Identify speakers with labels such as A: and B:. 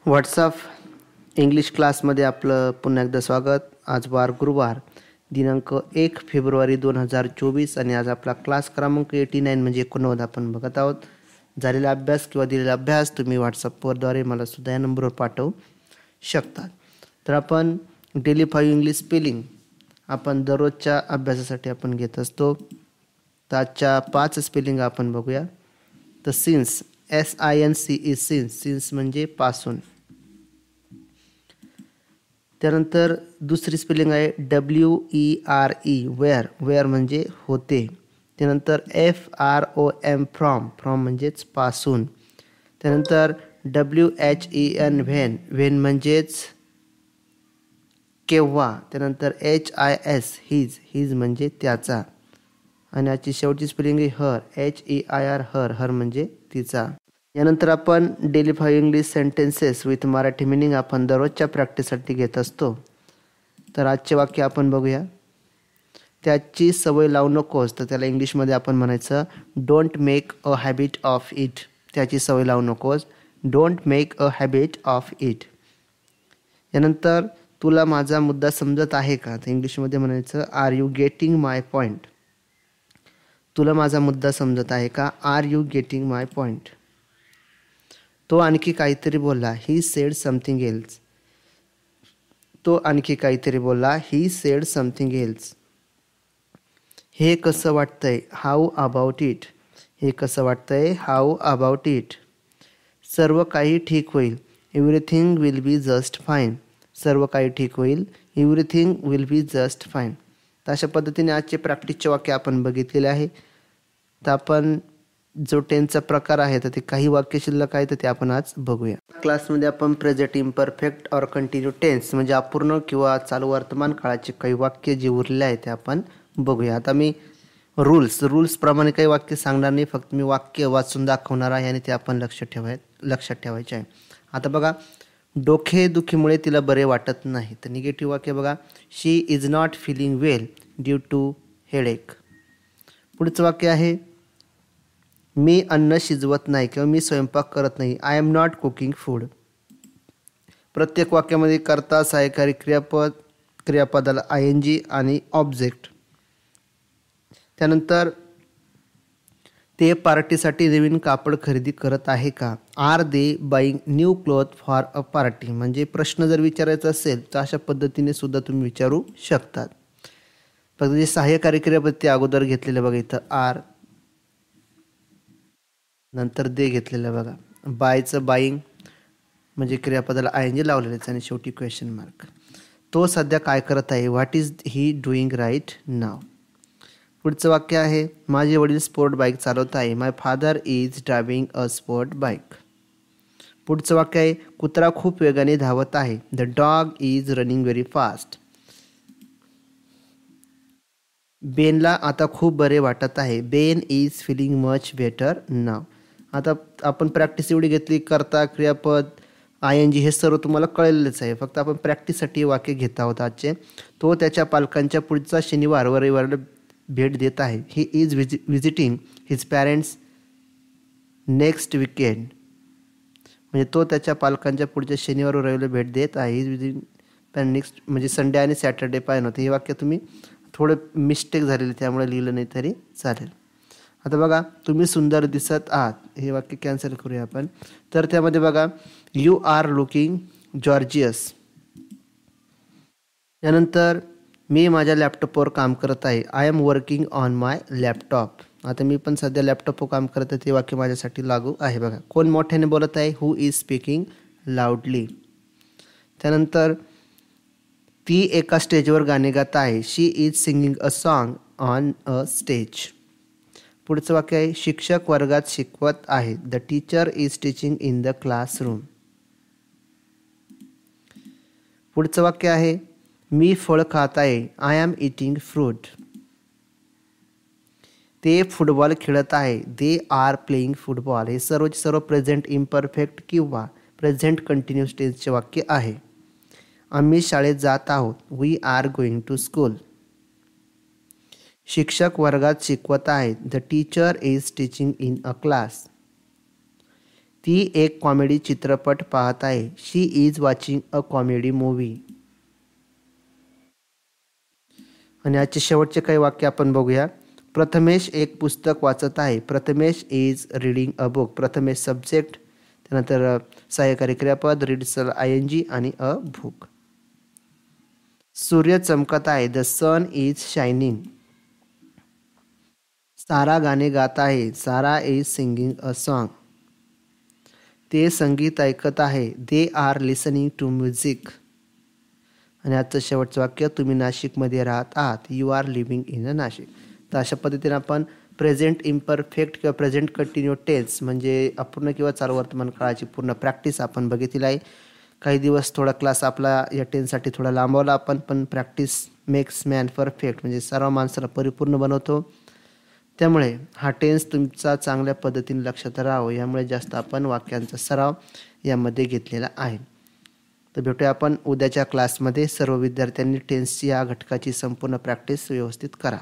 A: WhatsApp English क्लासमध्ये आपलं पुन्हा एकदा स्वागत. आज वार गुरुवार दिनांक 1 फेब्रुवारी 2024 आणि आज आपला क्लास क्रमांक 89 म्हणजे 89 आपण बघत आहोत. झालेला अभ्यास किंवा दिलेला अभ्यास तुम्ही व्हॉट्सअपवरद्वारे मला सुद्धा या नंबरवर पाठवू शकता. तर आपण डेली 5 इंग्लिश स्पेलिंग आपण दररोजच्या अभ्यासासाठी आपण घेत असतो. तर आजच्या 5 स्पेलिंग आपण बघूया. तर सिन्स SINCE सिन्स म्हणजे पासून. त्यानंतर दुसरी स्पेलिंग आहे WERE वेअर म्हणजे होते. त्यानंतर FROM फ्रॉम म्हणजेच पासून. त्यानंतर WHEN व्हेन म्हणजेच केव्हा. त्यानंतर HIS हिज म्हणजे त्याचा. आणि आजची शेवटची स्पेलिंग आहे HEIR हर म्हणजे तिचा. यानंतर आपण daily 5 English sentences with Marathi meaning आपण दररोजच्या प्रॅक्टिससाठी घेत असतो. तर आजचे वाक्य आपण बघूया. त्याची सवय लावू नकोस, तर त्याला इंग्लिशमध्ये आपण म्हणायचं don't make a habit of it. त्याची सवय लावू नकोस, don't make a habit of it. यानंतर तुला माझा मुद्दा समजत आहे का, तर इंग्लिशमध्ये म्हणायचं are you getting my point. तुला माझा मुद्दा समजत आहे का, are you getting my point. तो आणखी काहीतरी बोलला, ही सेड समथिंग एल्स. तो आणखी काहीतरी बोलला, ही सेड समथिंग एल्स. हे कसं वाटतंय, हाऊ अबाउट इट. हे कसं वाटतंय, हाऊ अबाउट इट. सर्व काही ठीक होईल, everything will be just fine. सर्व काही ठीक होईल, everything will be just fine. तर अशा पद्धतीने आजचे प्रॅक्टिसचे वाक्य आपण बघितलेले आहे. तर आपण जो टेन्सचा प्रकार आहे तर ते काही वाक्य शिल्लक आहे तर ते आपण आज बघूया. क्लासमध्ये आपण प्रेझेंट इम्परफेक्ट और कंटिन्यू टेन्स म्हणजे अपूर्ण किंवा चालू वर्तमान काळाचे काही वाक्य जे उरले आहेत ते आपण बघूया. आता मी रूल्स प्रमाणे काही वाक्य सांगणार नाही, फक्त मी वाक्य वाचून दाखवणार आहे आणि ते आपण लक्षात ठेवायचे आहे. आता बघा, डोकेदुखीमुळे तिला बरे वाटत नाही. तर निगेटिव्ह वाक्य बघा, she is not feeling well due to headache. पुढचं वाक्य आहे, मी अन्न शिजवत नाही किंवा मी स्वयंपाक करत नाही. I am not cooking food. प्रत्येक वाक्यामध्ये कर्ता, सहाय्यकारी क्रियापदाला ING आणि ऑब्जेक्ट. त्यानंतर ते पार्टीसाठी नवीन कापड खरेदी करत आहे का. Are they buying new cloth for a party. म्हणजे प्रश्न जर विचारायचा असेल तर अशा पद्धतीने सुद्धा तुम्ही विचारू शकतात. फक्त जे सहाय्यकारी क्रियापद ते अगोदर घेतलेलं बघा, इथं आर नंतर दे घेतलेलं बघा. बायचं बाईंग म्हणजे क्रियापदाला ING लावलेलंच आणि शेवटी क्वेश्चन मार्क. तो सध्या काय करत आहे, what is he doing right now. पुढचं वाक्य आहे, माझे वडील स्पोर्ट बाईक चालवत आहे. My father is driving a sport bike. पुढचं वाक्य आहे, कुत्रा खूप वेगाने धावत आहे. The dog is running very fast. बेनला आता खूप बरे वाटत आहे. Ben is feeling much better now. आता आपण प्रॅक्टिस एवढी घेतली, कर्ता, क्रियापद, ING हे सर्व तुम्हाला कळलेलंच आहे. फक्त आपण प्रॅक्टिससाठी वाक्य घेत आहोत आजचे. तो त्याच्या पालकांच्या पुढचा शनिवार व रविवारला भेट देत आहे. He is visiting his parents next weekend. म्हणजे तो त्याच्या पालकांच्या पुढच्या शनिवार व रविवारला भेट देत आहे. इज विजिटिंग नेक्स्ट म्हणजे संडे आणि सॅटर्डे पाहिजे होतं. हे वाक्य तुम्ही थोडं मिस्टेक झालेलं त्यामुळे लिहिलं नाही तरी चालेल. आता बघा, तुम्ही सुंदर दिसत आहात. हे वाक्य कॅन्सल करूया आपण. तर त्यामध्ये बघा, यू आर लुकिंग जॉर्जियस. त्यानंतर मी माझ्या लॅपटॉपवर काम करत आहे. I am working on my laptop. आता मी पण सध्या लॅपटॉपवर काम करत आहे, ते वाक्य माझ्यासाठी लागू आहे. बघा, कोण मोठ्याने बोलत आहे, हू इज स्पीकिंग लाऊडली. त्यानंतर ती एका स्टेजवर गाणे गात आहे. She is singing a song on a stage. पुढचं वाक्य आहे, शिक्षक वर्गात शिकवत आहेत. The teacher is teaching in the classroom. पुढचं वाक्य आहे, मी फळ खात आहे. I am eating fruit. ते फुटबॉल खेळत आहे. They are playing football. हे सर्व प्रेझेंट इम्परफेक्ट किंवा प्रेझेंट कंटिन्यूअस टेन्सचे वाक्य आहे. आम्ही शाळेत जात आहोत. We are going to school. शिक्षक वर्गात शिकवत आहेत. The teacher is teaching in a class. ती एक कॉमेडी चित्रपट पाहत आहे. She is watching a comedy movie. आणि आजचे शेवटचे काही वाक्य आपण बघूया. प्रथमेश एक पुस्तक वाचत आहे. Prathamesh is reading a book. Prathamesh subject, त्यानंतर सहाय्यकारी क्रियापद, रीड्स ING आणि अ बुक. सूर्य चमकत आहे. The sun is shining. Sara गाणे गात आहे. Sara is singing a song. ते संगीत ऐकत आहे. They are listening to music. आणि आजचं शेवटचं वाक्य, तुम्ही नाशिकमध्ये राहत आहात. You are living in a Nashik. तर अशा पद्धतीने आपण प्रेझेंट इम्परफेक्ट किंवा प्रेझेंट कंटिन्यू टेन्स म्हणजे अपूर्ण किंवा चालू वर्तमान काळाची पूर्ण प्रॅक्टिस आपण बघितली आहे. काही दिवस थोडा क्लास आपला या टेन्ससाठी थोडा लांबवला आपण, पण प्रॅक्टिस मेक्स मॅन परफेक्ट म्हणजे सर्व माणसाला परिपूर्ण बनवतो. त्यामुळे हा टेन्स तुमचा चांगल्या पद्धतीने लक्षात राहावं यामुळे जास्त आपण वाक्यांचा सराव यामध्ये घेतलेला आहे. तर भेटूया आपण उद्याच्या क्लासमध्ये. सर्व विद्यार्थ्यांनी टेन्सची या घटकाची संपूर्ण प्रॅक्टिस व्यवस्थित करा.